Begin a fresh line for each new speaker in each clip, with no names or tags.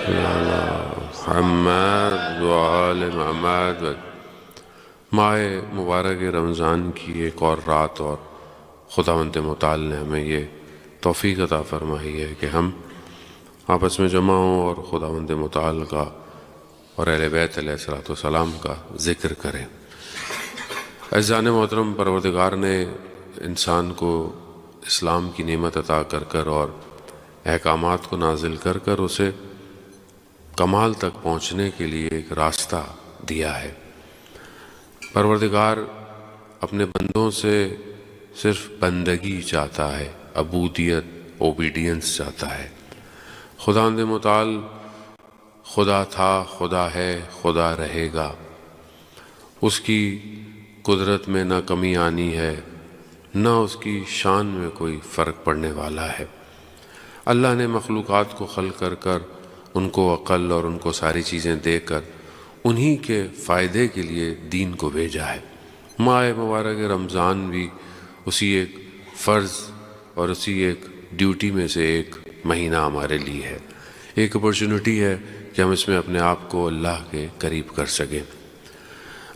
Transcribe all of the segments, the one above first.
محمد وآل محمد. ماہ مبارک رمضان کی ایک اور رات اور خداوند متعال نے ہمیں یہ توفیق عطا فرمائی ہے کہ ہم آپس میں جمع ہوں اور خداوند متعال کا اور اہل بیت علیہ الصلوۃ والسلام کا ذکر کریں. عزیزان محترم، پروردگار نے انسان کو اسلام کی نعمت عطا کر کر اور احکامات کو نازل کر کر اسے کمال تک پہنچنے کے لیے ایک راستہ دیا ہے. پروردگار اپنے بندوں سے صرف بندگی چاہتا ہے، عبودیت، اوبیڈینس چاہتا ہے. خداوند متعال خدا تھا، خدا ہے، خدا رہے گا. اس کی قدرت میں نہ کمی آنی ہے، نہ اس کی شان میں کوئی فرق پڑنے والا ہے. اللہ نے مخلوقات کو خلق کر کر ان کو عقل اور ان کو ساری چیزیں دے کر انہی کے فائدے کے لیے دین کو بھیجا ہے. ماہ مبارک رمضان بھی اسی ایک فرض اور اسی ایک ڈیوٹی میں سے ایک مہینہ ہمارے لیے ہے. ایک اپرچونٹی ہے کہ ہم اس میں اپنے آپ کو اللہ کے قریب کر سکیں.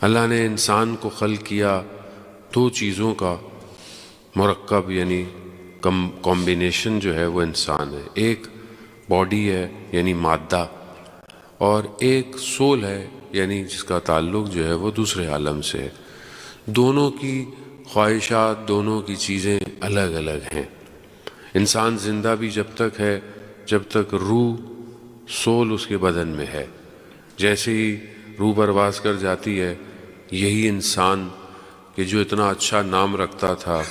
اللہ نے انسان کو خلق کیا دو چیزوں کا مرکب، یعنی کمبینیشن جو ہے وہ انسان ہے. ایک باڈی ہے یعنی مادہ، اور ایک سول ہے یعنی جس کا تعلق جو ہے وہ دوسرے عالم سے ہے. دونوں کی خواہشات، دونوں کی چیزیں الگ الگ ہیں. انسان زندہ بھی جب تک ہے جب تک روح، سول اس کے بدن میں ہے. جیسے ہی روح پرواز کر جاتی ہے، یہی انسان کہ جو اتنا اچھا نام رکھتا تھا،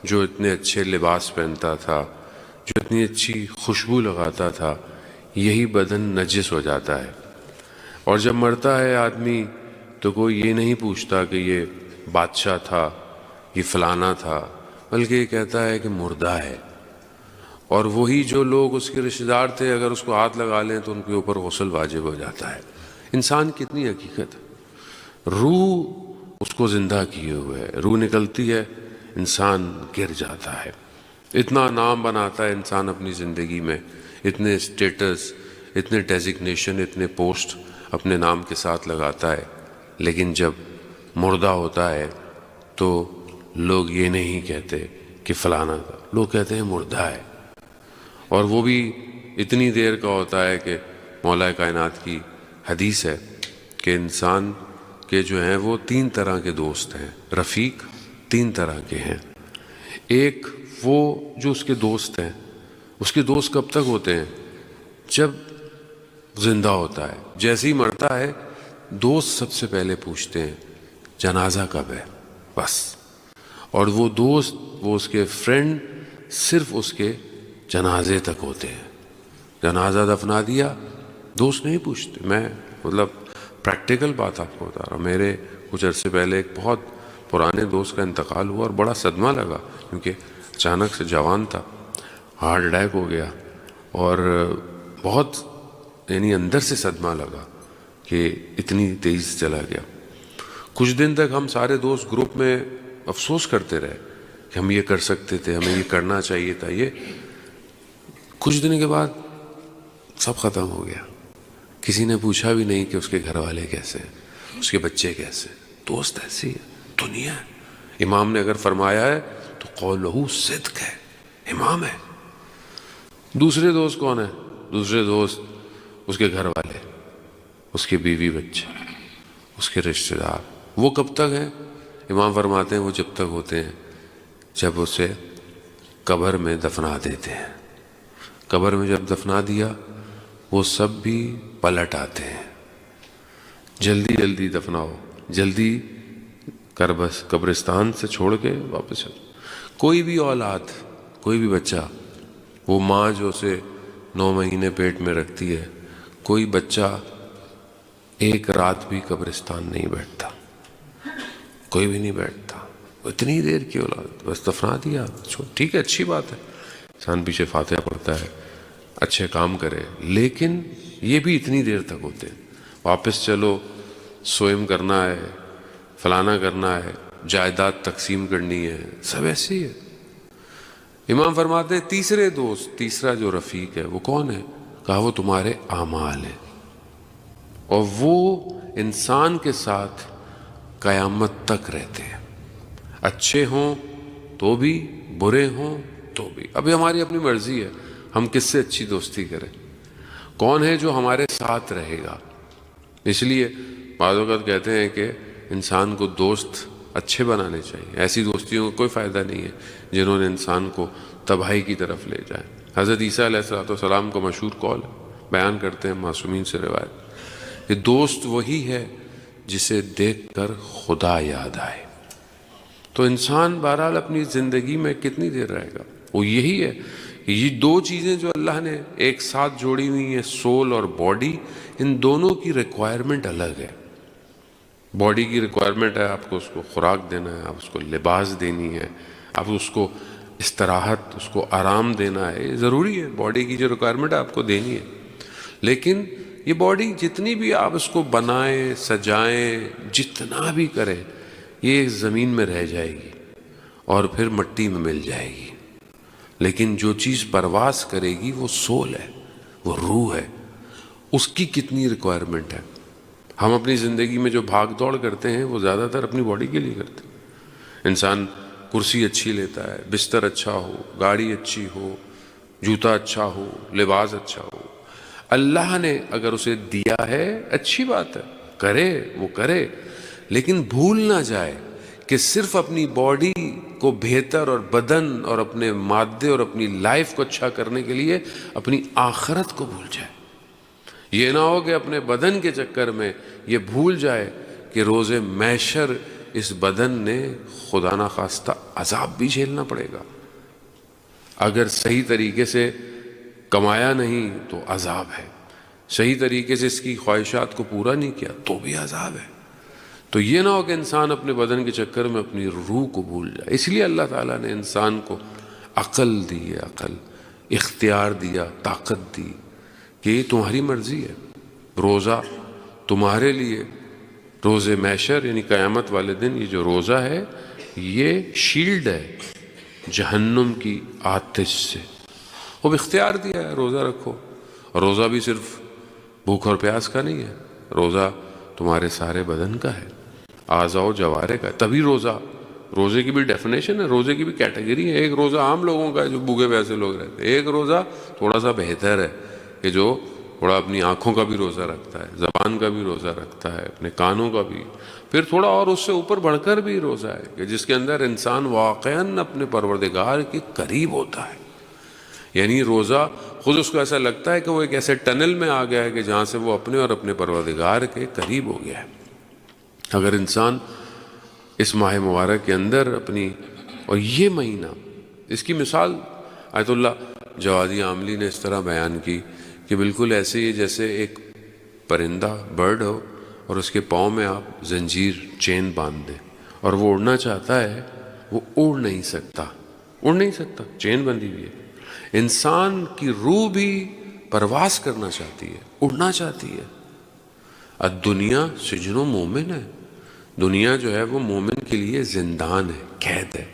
جو اتنے اچھے لباس پہنتا تھا، جو اتنی اچھی خوشبو لگاتا تھا، یہی بدن نجس ہو جاتا ہے. اور جب مرتا ہے آدمی تو کوئی یہ نہیں پوچھتا کہ یہ بادشاہ تھا، یہ فلانا تھا، بلکہ یہ کہتا ہے کہ مردہ ہے. اور وہی جو لوگ اس کے رشتہ دار تھے اگر اس کو ہاتھ لگا لیں تو ان کے اوپر غسل واجب ہو جاتا ہے. انسان کتنی حقیقت ہے. روح اس کو زندہ کیے ہوئے ہے، روح نکلتی ہے، انسان گر جاتا ہے. اتنا نام بناتا ہے انسان اپنی زندگی میں، اتنے اسٹیٹس، اتنے ڈیزگنیشن، اتنے پوسٹ اپنے نام کے ساتھ لگاتا ہے، لیکن جب مردہ ہوتا ہے تو لوگ یہ نہیں کہتے کہ فلانا تھا، لوگ کہتے ہیں مردہ ہے. اور وہ بھی اتنی دیر کا ہوتا ہے کہ مولا کائنات کی حدیث ہے کہ انسان کے جو ہیں وہ تین طرح کے دوست ہیں. رفیق تین طرح کے ہیں. ایک وہ جو اس کے دوست ہیں، اس کے دوست کب تک ہوتے ہیں؟ جب زندہ ہوتا ہے. جیسے ہی مرتا ہے دوست سب سے پہلے پوچھتے ہیں جنازہ کب ہے، بس. اور وہ دوست، وہ اس کے فرینڈ صرف اس کے جنازے تک ہوتے ہیں. جنازہ دفنا دیا، دوست نہیں پوچھتے. میں پریکٹیکل بات آپ کو بتا رہا ہوں. میرے کچھ عرصے پہلے ایک بہت پرانے دوست کا انتقال ہوا اور بڑا صدمہ لگا، کیونکہ اچانک سے جوان تھا، ہارٹ اٹیک ہو گیا، اور بہت یعنی اندر سے صدمہ لگا کہ اتنی تیز چلا گیا. کچھ دن تک ہم سارے دوست گروپ میں افسوس کرتے رہے کہ ہم یہ کر سکتے تھے، ہمیں یہ کرنا چاہیے تھا. یہ کچھ دن کے بعد سب ختم ہو گیا. کسی نے پوچھا بھی نہیں کہ اس کے گھر والے کیسے ہیں، اس کے بچے کیسے ہیں. دوست ایسی ہے، دنیا ہے. امام نے اگر فرمایا ہے تو قولہ صدق ہے، امام ہے. دوسرے دوست کون ہیں؟ دوسرے دوست اس کے گھر والے، اس کے بیوی بچے، اس کے رشتہ دار. وہ کب تک ہیں؟ امام فرماتے ہیں وہ جب تک ہوتے ہیں جب اسے قبر میں دفنا دیتے ہیں. قبر میں جب دفنا دیا وہ سب بھی پلٹ آتے ہیں. جلدی جلدی دفناؤ، جلدی قبرستان سے چھوڑ کے واپس چلو. کوئی بھی اولاد، کوئی بھی بچہ، وہ ماں جو اسے 9 مہینے پیٹ میں رکھتی ہے، کوئی بچہ ایک رات بھی قبرستان نہیں بیٹھتا، کوئی بھی نہیں بیٹھتا. اتنی دیر کی اولاد، بس دفنا دیا، ٹھیک ہے، اچھی بات ہے، انسان پیچھے فاتحہ پڑھتا ہے، اچھے کام کرے، لیکن یہ بھی اتنی دیر تک ہوتے ہیں. واپس چلو، سوئم کرنا ہے، فلانا کرنا ہے، جائیداد تقسیم کرنی ہے، سب ایسے ہی ہے. امام فرماتے ہیں تیسرے دوست، تیسرا جو رفیق ہے وہ کون ہے؟ کہا وہ تمہارے اعمال ہیں، اور وہ انسان کے ساتھ قیامت تک رہتے ہیں، اچھے ہوں تو بھی، برے ہوں تو بھی۔ ابھی ہماری اپنی مرضی ہے ہم کس سے اچھی دوستی کریں، کون ہے جو ہمارے ساتھ رہے گا۔ اس لیے بعض اوقات کہتے ہیں کہ انسان کو دوست اچھے بنانے چاہیے، ایسی دوستیوں کا کوئی فائدہ نہیں ہے جنہوں نے انسان کو تباہی کی طرف لے جائے۔ حضرت عیسیٰ علیہ السلام کو مشہور قول بیان کرتے ہیں معصومین سے روایت کہ دوست وہی ہے جسے دیکھ کر خدا یاد آئے۔ تو انسان بہرحال اپنی زندگی میں کتنی دیر رہے گا، وہ یہی ہے کہ یہ دو چیزیں جو اللہ نے ایک ساتھ جوڑی ہوئی ہیں، سول اور باڈی، ان دونوں کی ریکوائرمنٹ الگ ہے۔ باڈی کی ریکوائرمنٹ ہے آپ کو اس کو خوراک دینا ہے، آپ اس کو لباس دینی ہے، آپ اس کو استراحت، اس کو آرام دینا ہے، یہ ضروری ہے، باڈی کی جو ریکوائرمنٹ ہے آپ کو دینی ہے۔ لیکن یہ باڈی جتنی بھی آپ اس کو بنائیں، سجائیں، جتنا بھی کریں، یہ زمین میں رہ جائے گی اور پھر مٹی میں مل جائے گی۔ لیکن جو چیز پرواز کرے گی وہ سول ہے، وہ روح ہے، اس کی کتنی ریکوائرمنٹ ہے۔ ہم اپنی زندگی میں جو بھاگ دوڑ کرتے ہیں وہ زیادہ تر اپنی باڈی کے لیے کرتے ہیں۔ انسان کرسی اچھی لیتا ہے، بستر اچھا ہو، گاڑی اچھی ہو، جوتا اچھا ہو، لباس اچھا ہو۔ اللہ نے اگر اسے دیا ہے اچھی بات ہے، کرے وہ کرے، لیکن بھول نہ جائے کہ صرف اپنی باڈی کو بہتر اور بدن اور اپنے مادے اور اپنی لائف کو اچھا کرنے کے لیے اپنی آخرت کو بھول جائے۔ یہ نہ ہو کہ اپنے بدن کے چکر میں یہ بھول جائے کہ روز محشر اس بدن نے خدا نخواستہ عذاب بھی جھیلنا پڑے گا۔ اگر صحیح طریقے سے کمایا نہیں تو عذاب ہے، صحیح طریقے سے اس کی خواہشات کو پورا نہیں کیا تو بھی عذاب ہے۔ تو یہ نہ ہو کہ انسان اپنے بدن کے چکر میں اپنی روح کو بھول جائے۔ اس لیے اللہ تعالیٰ نے انسان کو عقل دی ہے، عقل، اختیار دیا، طاقت دی کہ یہ تمہاری مرضی ہے۔ روزہ تمہارے لیے، روز محشر یعنی قیامت والے دن یہ جو روزہ ہے یہ شیلڈ ہے جہنم کی آتش سے۔ اب اختیار دیا ہے روزہ رکھو، اور روزہ بھی صرف بھوک اور پیاس کا نہیں ہے، روزہ تمہارے سارے بدن کا ہے، اعضاء و جوارح کا ہے۔ تبھی روزے کی بھی ڈیفینیشن ہے، روزے کی بھی کیٹیگری ہے۔ ایک روزہ عام لوگوں کا ہے جو بھوکے پیاسے لوگ رہتے ہیں، ایک روزہ تھوڑا سا بہتر ہے کہ جو تھوڑا اپنی آنکھوں کا بھی روزہ رکھتا ہے، زبان کا بھی روزہ رکھتا ہے، اپنے کانوں کا بھی، پھر تھوڑا اور اس سے اوپر بڑھ کر بھی روزہ ہے کہ جس کے اندر انسان واقعاً اپنے پروردگار کے قریب ہوتا ہے۔ یعنی روزہ خود اس کو ایسا لگتا ہے کہ وہ ایک ایسے ٹنل میں آ گیا ہے کہ جہاں سے وہ اپنے اور اپنے پروردگار کے قریب ہو گیا ہے۔ اگر انسان اس ماہ مبارک کے اندر اپنی، اور یہ مہینہ، اس کی مثال آیت اللہ جوادی عاملی نے اس طرح بیان کی کہ بالکل ایسے ہی جیسے ایک پرندہ، برڈ ہو، اور اس کے پاؤں میں آپ زنجیر، چین باندھ دیں، اور وہ اڑنا چاہتا ہے، وہ اڑ نہیں سکتا، چین بندھی ہوئی ہے۔ انسان کی روح بھی پرواز کرنا چاہتی ہے، اڑنا چاہتی ہے۔ الدنیا سجن مومن ہے، دنیا جو ہے وہ مومن کے لیے زندان ہے، قید ہے۔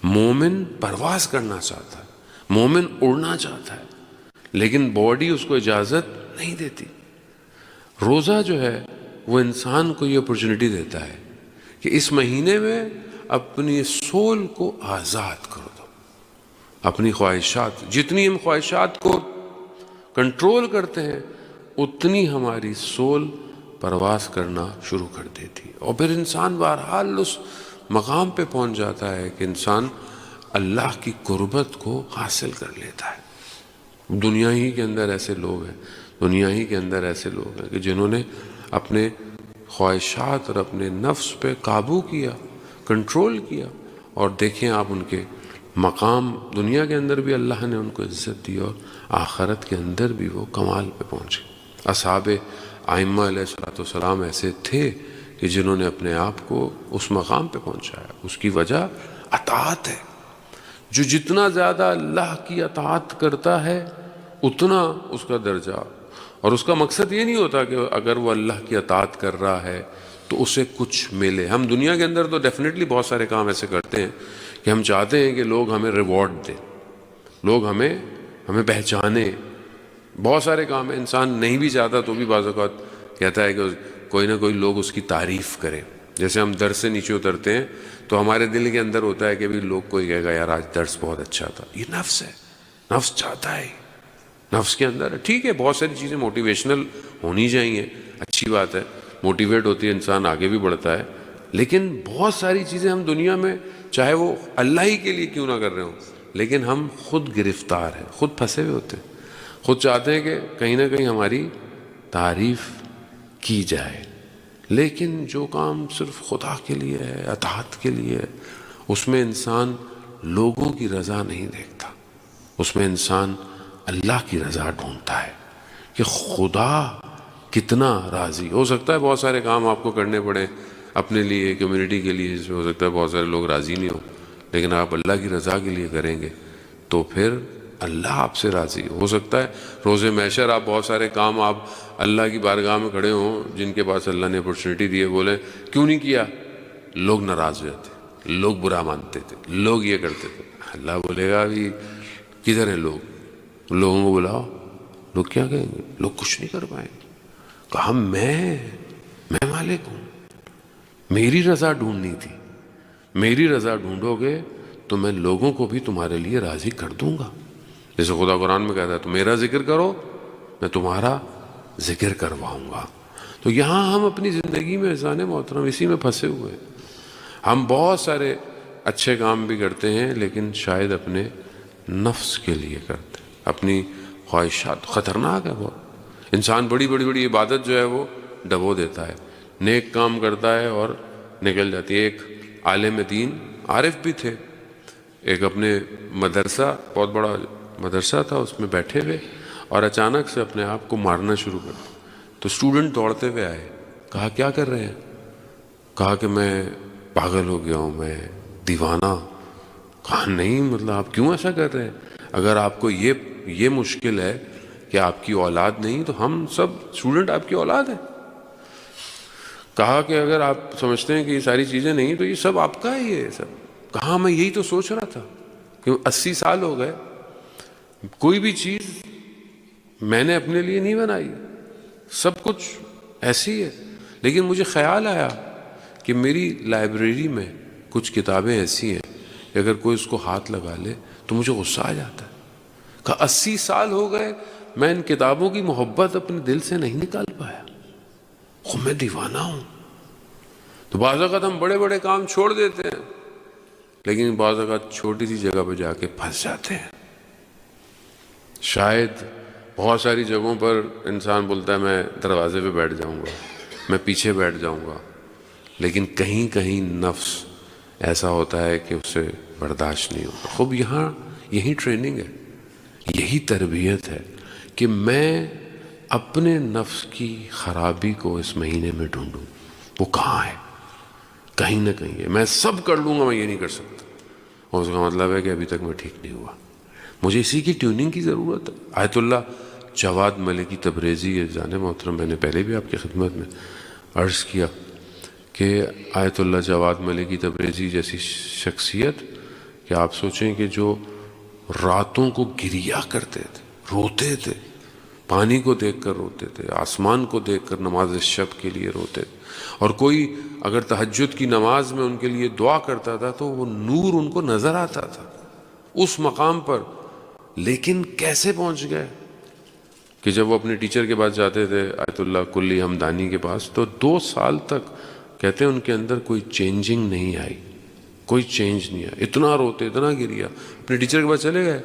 مومن پرواز کرنا چاہتا ہے، مومن اڑنا چاہتا ہے، لیکن باڈی اس کو اجازت نہیں دیتی۔ روزہ جو ہے وہ انسان کو یہ اپرچونٹی دیتا ہے کہ اس مہینے میں اپنی سول کو آزاد کر دو، اپنی خواہشات، جتنی ہم خواہشات کو کنٹرول کرتے ہیں اتنی ہماری سول پرواز کرنا شروع کر دیتی ہے، اور پھر انسان بہرحال اس مقام پہ پہنچ جاتا ہے کہ انسان اللہ کی قربت کو حاصل کر لیتا ہے۔ دنیا ہی کے اندر ایسے لوگ ہیں کہ جنہوں نے اپنے خواہشات اور اپنے نفس پہ قابو کیا، کنٹرول کیا، اور دیکھیں آپ ان کے مقام، دنیا کے اندر بھی اللہ نے ان کو عزت دی اور آخرت کے اندر بھی وہ کمال پہ پہنچے۔ اصحاب ائمہ علیہ السلام ایسے تھے کہ جنہوں نے اپنے آپ کو اس مقام پہ پہنچایا۔ اس کی وجہ اطاعت ہے۔ جو جتنا زیادہ اللہ کی اطاعت کرتا ہے اتنا اس کا درجہ، اور اس کا مقصد یہ نہیں ہوتا کہ اگر وہ اللہ کی اطاعت کر رہا ہے تو اسے کچھ ملے۔ ہم دنیا کے اندر تو ڈیفینیٹلی بہت سارے کام ایسے کرتے ہیں کہ ہم چاہتے ہیں کہ لوگ ہمیں ریوارڈ دیں، لوگ ہمیں پہچانیں، بہت سارے کام ہیں انسان نہیں بھی چاہتا تو بھی بعض اوقات کہتا ہے کہ کوئی نہ کوئی لوگ اس کی تعریف کریں. جیسے ہم درس سے نیچے اترتے ہیں تو ہمارے دل کے اندر ہوتا ہے کہ بھی لوگ کوئی کہے گا یار آج درس بہت اچھا تھا. یہ نفس ہے, نفس چاہتا ہے, نفس کے اندر ہے. ٹھیک ہے, بہت ساری چیزیں موٹیویشنل ہونی چاہیے, اچھی بات ہے, موٹیویٹ ہوتی ہے انسان آگے بھی بڑھتا ہے. لیکن بہت ساری چیزیں ہم دنیا میں چاہے وہ اللہ ہی کے لیے کیوں نہ کر رہے ہوں, لیکن ہم خود گرفتار ہیں, خود پھنسے ہوئے ہوتے ہیں, خود چاہتے ہیں کہ کہیں نہ کہیں ہماری تعریف کی جائے. لیکن جو کام صرف خدا کے لیے ہے, اطاعت کے لیے ہے, اس میں انسان لوگوں کی رضا نہیں دیکھتا, اس میں انسان اللہ کی رضا ڈھونڈتا ہے کہ خدا کتنا راضی. ہو سکتا ہے بہت سارے کام آپ کو کرنے پڑیں اپنے لیے, کمیونٹی کے لیے, جس میں ہو سکتا ہے بہت سارے لوگ راضی نہیں ہوں, لیکن آپ اللہ کی رضا کے لیے کریں گے تو پھر اللہ آپ سے راضی. ہو سکتا ہے روز محشر آپ بہت سارے کام آپ اللہ کی بارگاہ میں کھڑے ہوں جن کے پاس اللہ نے اپرچونٹی دی ہے, بولے کیوں نہیں کیا, لوگ ناراض ہو جاتے, لوگ برا مانتے تھے, لوگ یہ کرتے تھے. اللہ بولے گا ابھی کدھر ہیں لوگ, لوگوں کو بلاؤ, لوگ کیا کہیں گے, لوگ کچھ نہیں کر پائیں گے. کہا میں مالک ہوں, میری رضا ڈھونڈنی تھی, میری رضا ڈھونڈو گے تو میں لوگوں کو بھی تمہارے لیے راضی کر دوں گا. جیسے خدا قرآن میں کہتا ہے تو میرا ذکر کرو میں تمہارا ذکر کرواؤں گا. تو یہاں ہم اپنی زندگی میں عزیزان محترم اسی میں پھنسے ہوئے ہیں. ہم بہت سارے اچھے کام بھی کرتے ہیں لیکن شاید اپنے نفس کے لیے کرتے ہیں, اپنی خواہشات. خطرناک ہے بہت. انسان بڑی عبادت جو ہے وہ ڈبو دیتا ہے, نیک کام کرتا ہے اور نکل جاتی ہے. ایک عالم دین عارف بھی تھے, ایک اپنے مدرسہ, بہت بڑا مدرسہ تھا, اس میں بیٹھے ہوئے اور اچانک سے اپنے آپ کو مارنا شروع کر دیا. تو اسٹوڈنٹ دوڑتے ہوئے آئے, کہا کیا کر رہے ہیں, کہا کہ میں پاگل ہو گیا ہوں, میں دیوانہ. کہا نہیں, مطلب آپ کیوں ایسا کر رہے ہیں, اگر آپ کو یہ مشکل ہے کہ آپ کی اولاد نہیں تو ہم سب اسٹوڈنٹ آپ کی اولاد ہیں. کہا کہ اگر آپ سمجھتے ہیں کہ یہ ساری چیزیں نہیں تو یہ سب آپ کا ہے, یہ سب. کہا میں یہی تو سوچ رہا تھا کہ 80 سال ہو گئے, کوئی بھی چیز میں نے اپنے لیے نہیں بنائی, سب کچھ ایسی ہے. لیکن مجھے خیال آیا کہ میری لائبریری میں کچھ کتابیں ایسی ہیں کہ اگر کوئی اس کو ہاتھ لگا لے تو مجھے غصہ آ جاتا ہے. کہا 80 سال ہو گئے میں ان کتابوں کی محبت اپنے دل سے نہیں نکال پایا, خود میں دیوانہ ہوں. تو بعض اوقات ہم بڑے کام چھوڑ دیتے ہیں لیکن بعض اوقات چھوٹی سی جگہ پہ جا کے پھنس جاتے ہیں. شاید بہت ساری جگہوں پر انسان بولتا ہے میں دروازے پہ بیٹھ جاؤں گا, میں پیچھے بیٹھ جاؤں گا, لیکن کہیں نفس ایسا ہوتا ہے کہ اسے برداشت نہیں ہوتا. خوب یہاں یہی ٹریننگ ہے, یہی تربیت ہے کہ میں اپنے نفس کی خرابی کو اس مہینے میں ڈھونڈوں. وہ کہاں ہے, کہیں نہ کہیں ہے. میں سب کر لوں گا, میں یہ نہیں کر سکتا. اور اس کا مطلب ہے کہ ابھی تک میں ٹھیک نہیں ہوا, مجھے اسی کی ٹیوننگ کی ضرورت ہے. آیت اللہ جواد ملکی تبریزی, جانے محترم میں نے پہلے بھی آپ کی خدمت میں عرض کیا کہ آیت اللہ جواد ملکی تبریزی جیسی شخصیت کہ آپ سوچیں کہ جو راتوں کو گریا کرتے تھے, روتے تھے, پانی کو دیکھ کر روتے تھے, آسمان کو دیکھ کر نماز شب کے لیے روتے تھے, اور کوئی اگر تہجد کی نماز میں ان کے لیے دعا کرتا تھا تو وہ نور ان کو نظر آتا تھا اس مقام پر. لیکن کیسے پہنچ گئے کہ جب وہ اپنے ٹیچر کے پاس جاتے تھے آیت اللہ کلی ہمدانی کے پاس, تو 2 سال تک کہتے ہیں ان کے اندر کوئی چینجنگ نہیں آئی, کوئی چینج نہیں آیا. اتنا روتے, اتنا گریا, اپنے ٹیچر کے پاس چلے گئے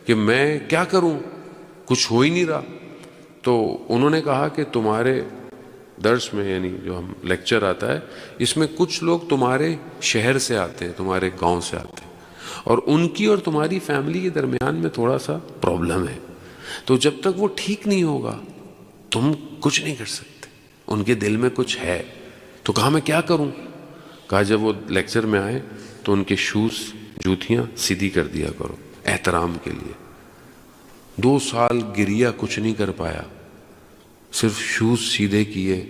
کہ میں کیا کروں, کچھ ہو ہی نہیں رہا. تو انہوں نے کہا کہ تمہارے درس میں, یعنی جو ہم لیکچر آتا ہے, اس میں کچھ لوگ تمہارے شہر سے آتے ہیں, تمہارے گاؤں سے آتے ہیں, اور ان کی اور تمہاری فیملی کے درمیان میں تھوڑا سا پرابلم ہے, تو جب تک وہ ٹھیک نہیں ہوگا تم کچھ نہیں کر سکتے, ان کے دل میں کچھ ہے. تو کہا میں کیا کروں. کہا جب وہ لیکچر میں آئے تو ان کے شوز, جوتیاں سیدھی کر دیا کرو احترام کے لیے. 2 سال گریا, کچھ نہیں کر پایا, صرف شوز سیدھے کیے.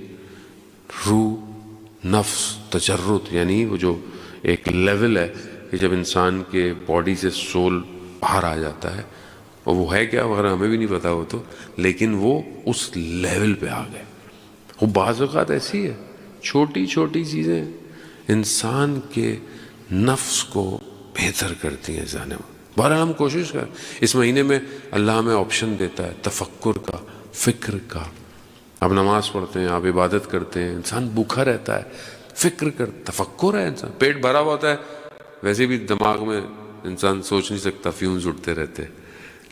روح, نفس, تجرد, یعنی وہ جو ایک لیول ہے کہ جب انسان کے باڈی سے سول باہر آ جاتا ہے اور وہ ہے کیا وغیرہ ہمیں بھی نہیں پتا ہو تو، لیکن وہ اس لیول پہ آ گئے. وہ بعض اوقات ایسی ہے چھوٹی چھوٹی چیزیں انسان کے نفس کو بہتر کرتی ہیں جانے میں. بہرحال ہم کوشش کریں. اس مہینے میں اللہ ہمیں آپشن دیتا ہے تفکر کا، فکر کا. آپ نماز پڑھتے ہیں، آپ عبادت کرتے ہیں، انسان بھوکا رہتا ہے، فکر کر، تفکر ہے. انسان پیٹ بھرا ہوا ہوتا ہے، ویسے بھی دماغ میں انسان سوچ نہیں سکتا، فیوز اٹھتے رہتے.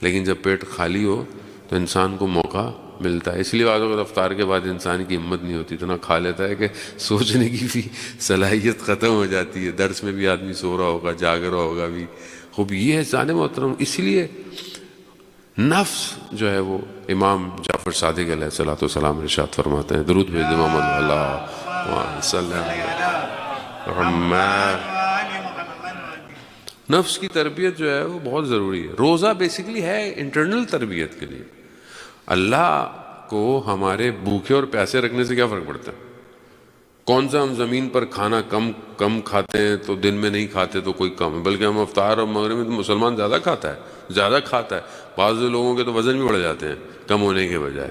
لیکن جب پیٹ خالی ہو تو انسان کو موقع ملتا ہے. اس لیے بعض اوقات افطار کے بعد انسان کی ہمت نہیں ہوتی، اتنا کھا لیتا ہے کہ سوچنے کی بھی صلاحیت ختم ہو جاتی ہے. درس میں بھی آدمی سو رہا ہوگا، جاگ رہا ہوگا بھی. خوب یہ ہے جان محترم. اس لیے نفس جو ہے وہ امام جعفر صادق علیہ الصلوۃ والسلام ارشاد فرماتے ہیں، درود بھیج دیں محمد اللہ صلی اللہ. نفس کی تربیت جو ہے وہ بہت ضروری ہے. روزہ بیسیکلی ہے انٹرنل تربیت کے لیے. اللہ کو ہمارے بھوکے اور پیاسے رکھنے سے کیا فرق پڑتا ہے؟ کون سا ہم زمین پر کھانا کم کھاتے ہیں تو دن میں نہیں کھاتے تو کوئی کم ہے، بلکہ ہم افطار اور مغرب میں تو مسلمان زیادہ کھاتا ہے. بعض لوگوں کے تو وزن بھی بڑھ جاتے ہیں کم ہونے کے بجائے.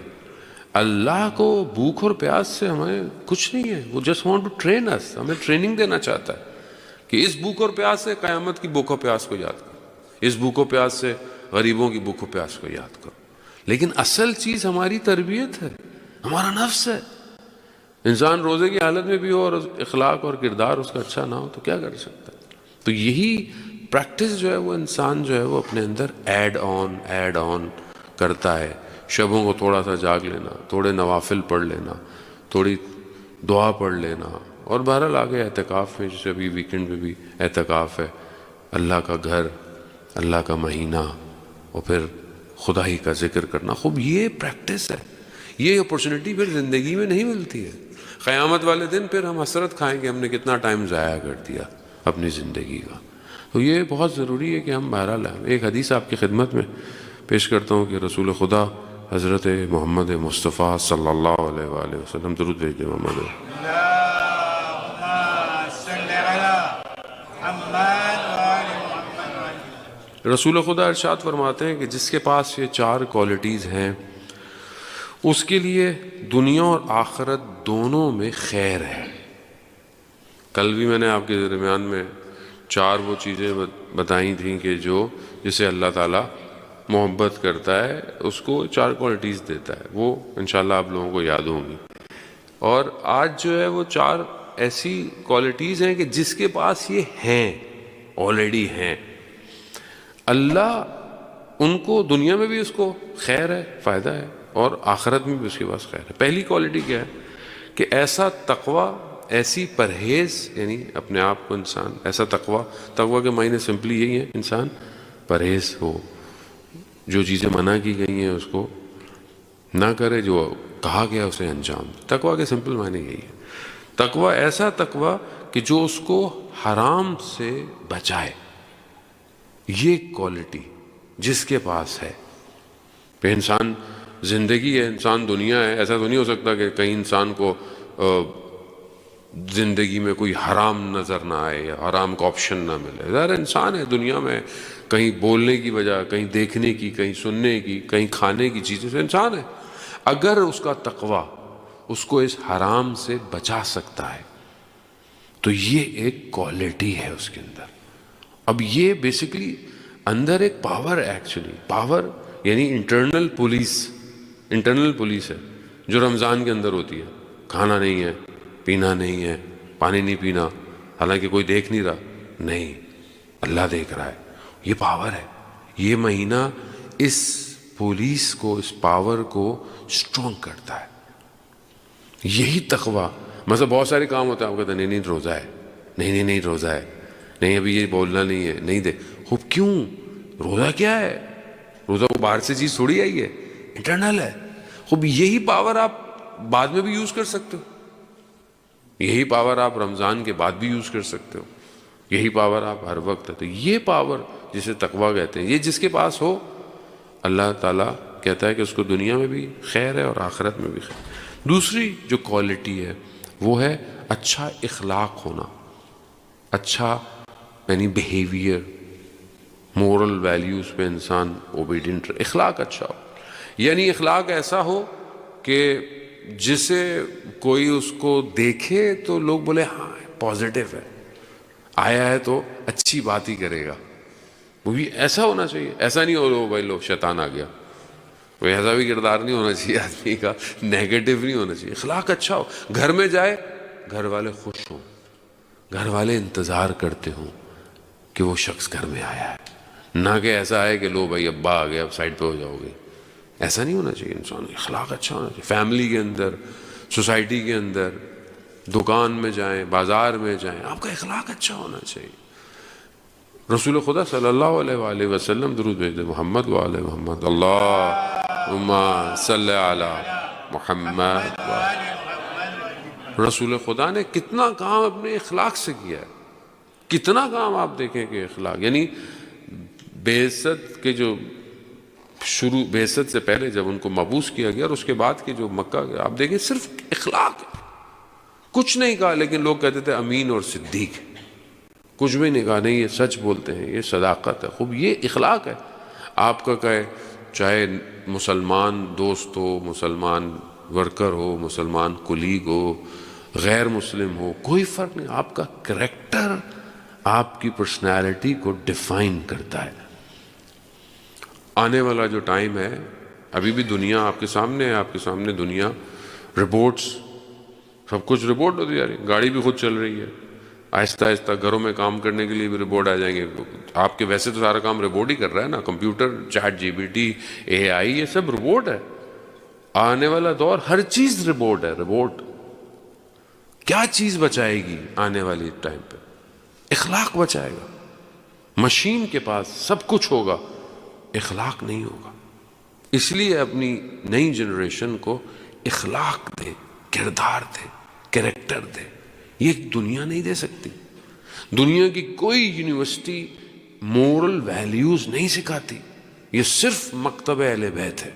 اللہ کو بھوک اور پیاس سے ہمیں کچھ نہیں ہے. وہ جسٹ وانٹ ٹو ٹرین اس، ہمیں ٹریننگ دینا چاہتا ہے کہ اس بھوک اور پیاس سے قیامت کی بھوک و پیاس کو یاد کرو، اس بھوک و پیاس سے غریبوں کی بھوک و پیاس کو یاد کرو. لیکن اصل چیز ہماری تربیت ہے، ہمارا نفس ہے. انسان روزے کی حالت میں بھی ہو اور اخلاق اور کردار اس کا اچھا نہ ہو تو کیا کر سکتا ہے؟ تو یہی پریکٹس جو ہے وہ انسان جو ہے وہ اپنے اندر ایڈ آن کرتا ہے. شبوں کو تھوڑا سا جاگ لینا، تھوڑے نوافل پڑھ لینا، تھوڑی دعا پڑھ لینا، اور بہرحال آگے اعتکاف میں، جیسے ابھی ویکنڈ میں بھی اعتکاف ہے، اللہ کا گھر، اللہ کا مہینہ، اور پھر خدا ہی کا ذکر کرنا. خوب یہ پریکٹس ہے. یہ اپورچونٹی پھر زندگی میں نہیں ملتی ہے. قیامت والے دن پھر ہم حسرت کھائیں کہ ہم نے کتنا ٹائم ضائع کر دیا اپنی زندگی کا. تو یہ بہت ضروری ہے کہ ہم بہرحال ایک حدیث آپ کی خدمت میں پیش کرتا ہوں کہ رسول خدا حضرت محمد مصطفیٰ صلی اللہ علیہ وآلہ وسلم، درود بھیج دیں محمد. رسول خدا ارشاد فرماتے ہیں کہ جس کے پاس یہ 4 کوالٹیز ہیں اس کے لیے دنیا اور آخرت دونوں میں خیر ہے. کل بھی میں نے آپ کے درمیان میں 4 وہ چیزیں بتائی تھیں کہ جسے اللہ تعالیٰ محبت کرتا ہے اس کو 4 کوالٹیز دیتا ہے. وہ انشاءاللہ آپ لوگوں کو یاد ہوں گی. اور آج جو ہے وہ 4 ایسی کوالٹیز ہیں کہ جس کے پاس یہ ہیں، آلریڈی ہیں، اللہ ان کو دنیا میں بھی اس کو خیر ہے، فائدہ ہے، اور آخرت میں بھی اس کے پاس خیر ہے. پہلی کوالٹی کیا ہے کہ ایسا تقوی، ایسی پرہیز، یعنی اپنے آپ کو انسان ایسا تقوی کے معنی سمپلی یہی ہے انسان پرہیز ہو، جو چیزیں منع کی گئی ہیں اس کو نہ کرے، جو کہا گیا اسے انجام. تقوی کے سمپل معنی یہی ہے. تقوی ایسا تقوی کہ جو اس کو حرام سے بچائے. یہ کوالٹی جس کے پاس ہے، کہ انسان زندگی ہے، انسان دنیا ہے. ایسا تو نہیں ہو سکتا کہ کہیں انسان کو زندگی میں کوئی حرام نظر نہ آئے یا حرام کا آپشن نہ ملے. ظاہر انسان ہے دنیا میں، کہیں بولنے کی وجہ، کہیں دیکھنے کی، کہیں سننے کی، کہیں کھانے کی چیزیں سے انسان ہے. اگر اس کا تقوی اس کو اس حرام سے بچا سکتا ہے تو یہ ایک کوالٹی ہے اس کے اندر. اب یہ بیسیکلی اندر ایک پاور ہے. ایکچولی پاور یعنی انٹرنل پولیس ہے جو رمضان کے اندر ہوتی ہے. کھانا نہیں ہے، پینا نہیں ہے، پانی نہیں پینا، حالانکہ کوئی دیکھ نہیں رہا. نہیں، اللہ دیکھ رہا ہے. یہ پاور ہے. یہ مہینہ اس پولیس کو، اس پاور کو سٹرونگ کرتا ہے. یہی تقوی. مثلا بہت سارے کام ہوتے ہیں، آپ کہتے ہیں نہیں روزہ ہے، نہیں روزہ ہے، نہیں ابھی یہ بولنا نہیں ہے، نہیں دے. خوب کیوں؟ روزہ کیا ہے؟ روزہ کو باہر سے چیز تھوڑی آئی ہے، انٹرنل ہے. خوب یہی پاور آپ بعد میں بھی یوز کر سکتے ہو. یہی پاور آپ رمضان کے بعد بھی یوز کر سکتے ہو. یہی پاور آپ ہر وقت ہے. تو یہ پاور جسے تقوی کہتے ہیں، یہ جس کے پاس ہو اللہ تعالیٰ کہتا ہے کہ اس کو دنیا میں بھی خیر ہے اور آخرت میں بھی خیر. دوسری جو کوالٹی ہے وہ ہے اچھا اخلاق ہونا، اچھا یعنی بیہیویئر. مورل ویلیوز پہ انسان اوبیڈینٹ، اخلاق اچھا ہو، یعنی اخلاق ایسا ہو کہ جسے کوئی اس کو دیکھے تو لوگ بولے ہاں پازیٹیو ہے، آیا ہے تو اچھی بات ہی کرے گا، وہ بھی ایسا ہونا چاہیے. ایسا نہیں ہو بھائی لو شیطان آ گیا، کوئی ایسا بھی کردار نہیں ہونا چاہیے آدمی کا، نیگیٹو نہیں ہونا چاہیے. اخلاق اچھا ہو، گھر میں جائے گھر والے خوش ہوں، گھر والے انتظار کرتے ہوں کہ وہ شخص گھر میں آیا ہے، نہ کہ ایسا ہے کہ لو بھائی ابا آ گیا اب سائڈ پہ ہو جاؤ گے. ایسا نہیں ہونا چاہیے. انسان اخلاق اچھا ہونا چاہیے، فیملی کے اندر، سوسائٹی کے اندر، دکان میں جائیں، بازار میں جائیں، آپ کا اخلاق اچھا ہونا چاہیے. رسول خدا صلی اللہ علیہ وآلہ وسلم درود بھیجتے محمد وآل محمد، اللہم صلی علی محمد. رسول خدا نے کتنا کام اپنے اخلاق سے کیا ہے، کتنا کام آپ دیکھیں کہ اخلاق، یعنی بعثت کے جو شروع، بعثت سے پہلے جب ان کو مبعوث کیا گیا اور اس کے بعد کے جو مکہ گیا، آپ دیکھیں صرف اخلاق ہے. کچھ نہیں کہا لیکن لوگ کہتے تھے امین اور صدیق، کچھ بھی نہیں کہا، نہیں یہ سچ بولتے ہیں، یہ صداقت ہے. خوب یہ اخلاق ہے. آپ کا کہے چاہے مسلمان دوست ہو، مسلمان ورکر ہو، مسلمان کولیگ ہو، غیر مسلم ہو، کوئی فرق نہیں، آپ کا کریکٹر آپ کی پرسنالٹی کو ڈیفائن کرتا ہے. آنے والا جو ٹائم ہے، ابھی بھی دنیا آپ کے سامنے ہے، آپ کے سامنے دنیا، رپورٹس، سب کچھ رپورٹ ہوتی جا رہی ہے، گاڑی بھی خود چل رہی ہے، آہستہ آہستہ گھروں میں کام کرنے کے لیے بھی رپورٹ آ جائیں گے. آپ کے ویسے تو سارا کام رپورٹ ہی کر رہا ہے نا، computer, chat G P T, A I, یہ سب رپورٹ ہے. آنے والا دور ہر چیز رپورٹ ہے. رپورٹ کیا چیز بچائے گی آنے والی ٹائم پہ؟ اخلاق بچائے گا. مشین کے پاس سب کچھ ہوگا، اخلاق نہیں ہوگا. اس لیے اپنی نئی جنریشن کو اخلاق دے، کردار دے، کریکٹر دے. یہ دنیا نہیں دے سکتی. دنیا کی کوئی یونیورسٹی مورل ویلیوز نہیں سکھاتی. یہ صرف مکتب اہل بیت ہے،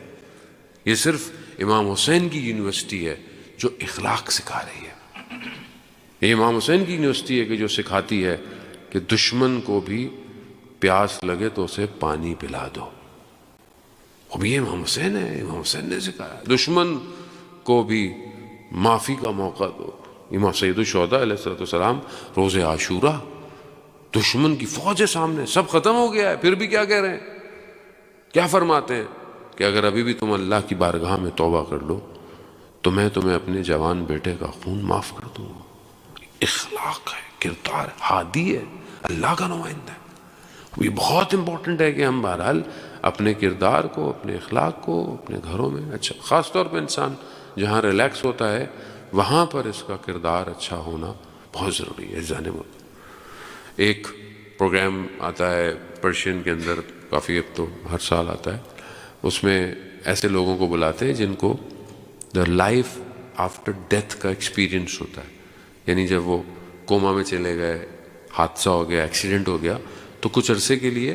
یہ صرف امام حسین کی یونیورسٹی ہے جو اخلاق سکھا رہی ہے. یہ امام حسین کی یونیورسٹی ہے کہ جو سکھاتی ہے کہ دشمن کو بھی پیاس لگے تو اسے پانی پلا دو. اب یہ امام حسین ہے، امام حسین نے سکھایا. دشمن کو بھی معافی کا موقع دو. امام سید الشہداء علیہ السلام روز عاشورہ، دشمن کی فوج ہے سامنے، سب ختم ہو گیا ہے، پھر بھی کیا کہہ رہے ہیں، کیا فرماتے ہیں کہ اگر ابھی بھی تم اللہ کی بارگاہ میں توبہ کر لو تو میں تمہیں اپنے جوان بیٹے کا خون معاف کر دوں گا. اخلاق ہے، کردار، ہادی ہے، اللہ کا نمائندہ ہے. یہ بہت امپورٹنٹ ہے کہ ہم بہرحال اپنے کردار کو، اپنے اخلاق کو اپنے گھروں میں اچھا، خاص طور پہ انسان جہاں ریلیکس ہوتا ہے وہاں پر اس کا کردار اچھا ہونا بہت ضروری ہے. ایک پروگرام آتا ہے پرشین کے اندر، کافی اب تو ہر سال آتا ہے، اس میں ایسے لوگوں کو بلاتے ہیں جن کو دا لائف آفٹر ڈیتھ کا ایکسپیرینس ہوتا ہے. یعنی جب وہ کوما میں چلے گئے، حادثہ ہو گیا، ایکسیڈنٹ ہو گیا، تو کچھ عرصے کے لیے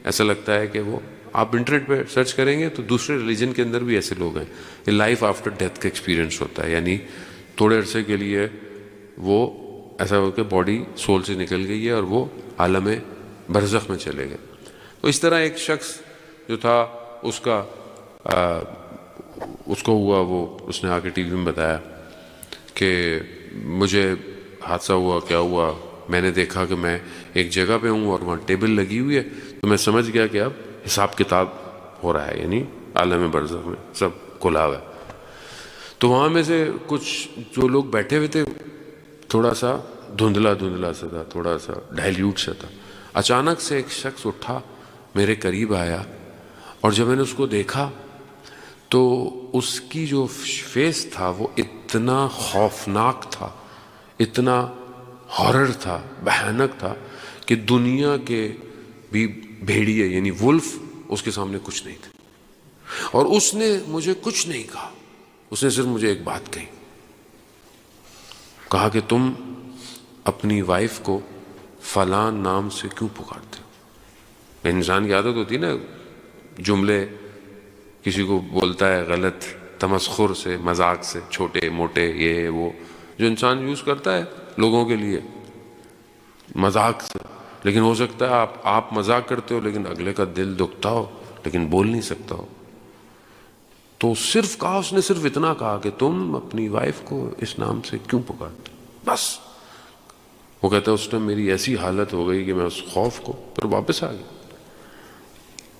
ایسا لگتا ہے کہ وہ، آپ انٹرنیٹ پہ سرچ کریں گے تو دوسرے ریلیجن کے اندر بھی ایسے لوگ ہیں. یہ لائف آفٹر ڈیتھ کا ایکسپیرینس ہوتا ہے، یعنی تھوڑے عرصے کے لیے وہ ایسا ہو کہ باڈی سول سے نکل گئی ہے اور وہ عالم برزخ میں چلے گئے. تو اس طرح ایک شخص جو تھا اس کا اس کو ہوا، وہ اس نے آ کے ٹی وی میں بتایا کہ مجھے حادثہ ہوا، کیا ہوا، میں نے دیکھا کہ میں ایک جگہ پہ ہوں اور وہاں ٹیبل لگی ہوئی ہے، تو میں سمجھ گیا کہ اب حساب کتاب ہو رہا ہے، یعنی عالم برزخ میں سب کھلا ہوا ہے. تو وہاں میں سے کچھ جو لوگ بیٹھے ہوئے تھے تھوڑا سا دھندلا سا تھا، تھوڑا سا ڈائلیوٹ سا تھا. اچانک سے ایک شخص اٹھا، میرے قریب آیا، اور جب میں نے اس کو دیکھا تو اس کی جو فیس تھا وہ اتنا خوفناک تھا، اتنا ہارر تھا، بھیانک تھا کہ دنیا کے بھی بھیڑیے یعنی ولف اس کے سامنے کچھ نہیں تھے. اور اس نے مجھے کچھ نہیں کہا، اس نے صرف مجھے ایک بات کہی، کہا کہ تم اپنی وائف کو فلاں نام سے کیوں پکارتے ہو؟ انسان کی عادت ہوتی ہے نا، جملے کسی کو بولتا ہے غلط تمسخر سے، مذاق سے، چھوٹے موٹے، یہ وہ جو انسان یوز کرتا ہے لوگوں کے لیے مذاق سے، لیکن ہو سکتا ہے آپ مذاق کرتے ہو لیکن اگلے کا دل دکھتا ہو لیکن بول نہیں سکتا ہو. تو صرف کہا، اس نے صرف اتنا کہا کہ تم اپنی وائف کو اس نام سے کیوں پکارتے، بس. وہ کہتا ہے اس ٹائم میری ایسی حالت ہو گئی کہ میں اس خوف کو پھر واپس آ گیا.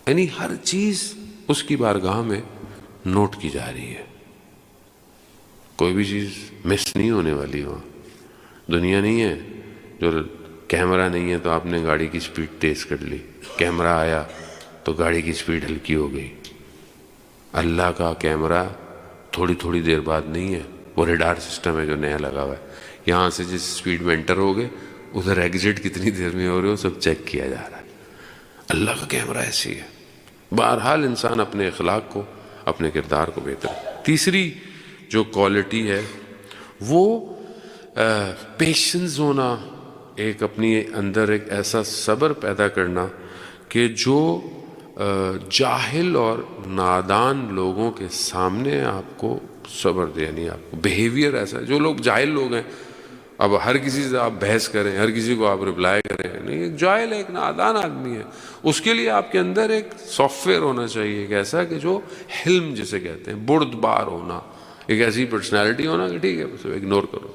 یعنی ہر چیز اس کی بارگاہ میں نوٹ کی جا رہی ہے، کوئی بھی چیز مس نہیں ہونے والی. وہاں دنیا نہیں ہے جو کیمرہ نہیں ہے تو آپ نے گاڑی کی سپیڈ تیز کر لی، کیمرہ آیا تو گاڑی کی سپیڈ ہلکی ہو گئی. اللہ کا کیمرہ تھوڑی تھوڑی دیر بعد نہیں ہے، وہ ریڈار سسٹم ہے جو نیا لگا ہوا ہے. یہاں سے جس سپیڈ میں انٹر ہو گئے ادھر ایگزٹ کتنی دیر میں ہو رہے ہو سب چیک کیا جا رہا ہے. اللہ کا کیمرہ ایسی ہے. بہرحال انسان اپنے اخلاق کو، اپنے کردار کو بہتر. تیسری جو کوالٹی ہے وہ پیشنس ہونا، ایک اپنی اندر ایک ایسا صبر پیدا کرنا کہ جو جاہل اور نادان لوگوں کے سامنے آپ کو صبر دے. یعنی آپ کو بیہیویئر ایسا ہے، جو لوگ جاہل لوگ ہیں، اب ہر کسی سے آپ بحث کریں، ہر کسی کو آپ رپلائی کریں، نہیں، ایک جاہل ہے، ایک نادان آدمی ہے، اس کے لیے آپ کے اندر ایک سافٹ ویئر ہونا چاہیے، ایک ایسا کہ جو حلم جسے کہتے ہیں، بردبار ہونا، ایک ایسی پرسنالٹی ہونا کہ ٹھیک ہے بس اگنور کرو،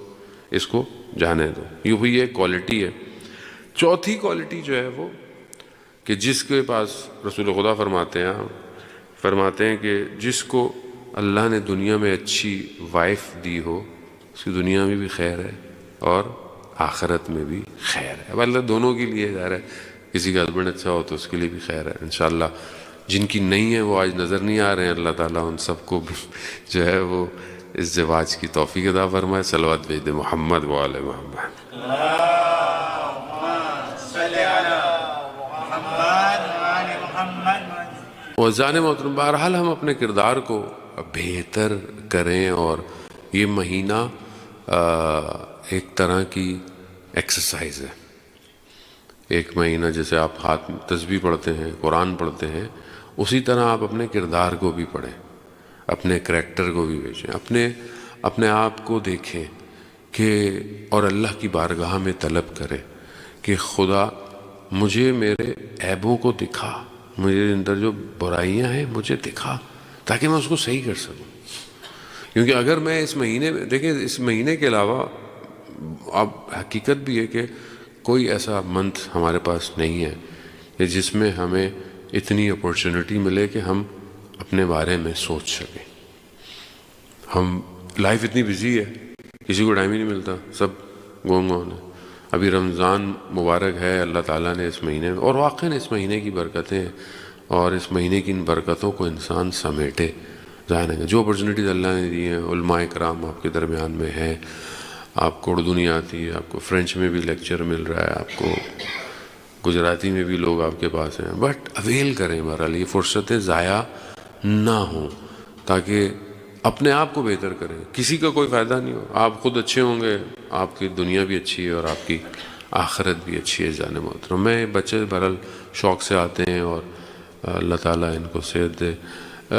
اس کو جانے دو. یہ بھی ایک کوالٹی ہے. چوتھی کوالٹی جو ہے وہ کہ جس کے پاس رسول خدا فرماتے ہیں کہ جس کو اللہ نے دنیا میں اچھی وائف دی ہو اس کی دنیا میں بھی خیر ہے اور آخرت میں بھی خیر ہے. اب اللہ دونوں کے لیے ظاہر ہے، کسی کا ہسبینڈ اچھا ہو تو اس کے لیے بھی خیر ہے انشاءاللہ. جن کی نہیں ہے وہ آج نظر نہیں آ رہے ہیں، اللہ تعالیٰ ان سب کو بھی جو ہے وہ ازدواج کی توفیق عطا فرمائے. صلوات بھیج دے محمد و آل محمد. وزان محترم، بہرحال ہم اپنے کردار کو بہتر کریں، اور یہ مہینہ ایک طرح کی ایکسرسائز ہے. ایک مہینہ جیسے آپ ہاتھ تسبیح پڑھتے ہیں، قرآن پڑھتے ہیں، اسی طرح آپ اپنے کردار کو بھی پڑھیں، اپنے کریکٹر کو بھی بیچیں، اپنے آپ کو دیکھیں کہ اور اللہ کی بارگاہ میں طلب کریں کہ خدا مجھے میرے عیبوں کو دکھا، مجھے اندر جو برائیاں ہیں مجھے دکھا تاکہ میں اس کو صحیح کر سکوں. کیونکہ اگر میں اس مہینے میں دیکھیں، اس مہینے کے علاوہ اب حقیقت بھی ہے کہ کوئی ایسا منتھ ہمارے پاس نہیں ہے کہ جس میں ہمیں اتنی اپورچونٹی ملے کہ ہم اپنے بارے میں سوچ سکیں. ہم لائف اتنی بزی ہے، کسی کو ٹائم ہی نہیں ملتا، سب گون گون ہے. ابھی رمضان مبارک ہے، اللہ تعالیٰ نے اس مہینے میں، اور واقعاً اس مہینے کی برکتیں اور اس مہینے کی ان برکتوں کو انسان سمیٹے. ظاہر ہے جو اپرچونیٹیز اللہ نے دی ہیں، علماء کرام آپ کے درمیان میں ہیں، آپ کو اردو نہیں آتی ہے، آپ کو فرینچ میں بھی لیکچر مل رہا ہے، آپ کو گجراتی میں بھی لوگ آپ کے پاس ہیں، بٹ اویل کریں. بہرحال یہ فرصتیں ضائع نہ ہوں تاکہ اپنے آپ کو بہتر کریں. کسی کا کوئی فائدہ نہیں ہو، آپ خود اچھے ہوں گے، آپ کی دنیا بھی اچھی ہے اور آپ کی آخرت بھی اچھی ہے. جان محترم، میں بچے بہرحال شوق سے آتے ہیں اور اللہ تعالیٰ ان کو صحت دے.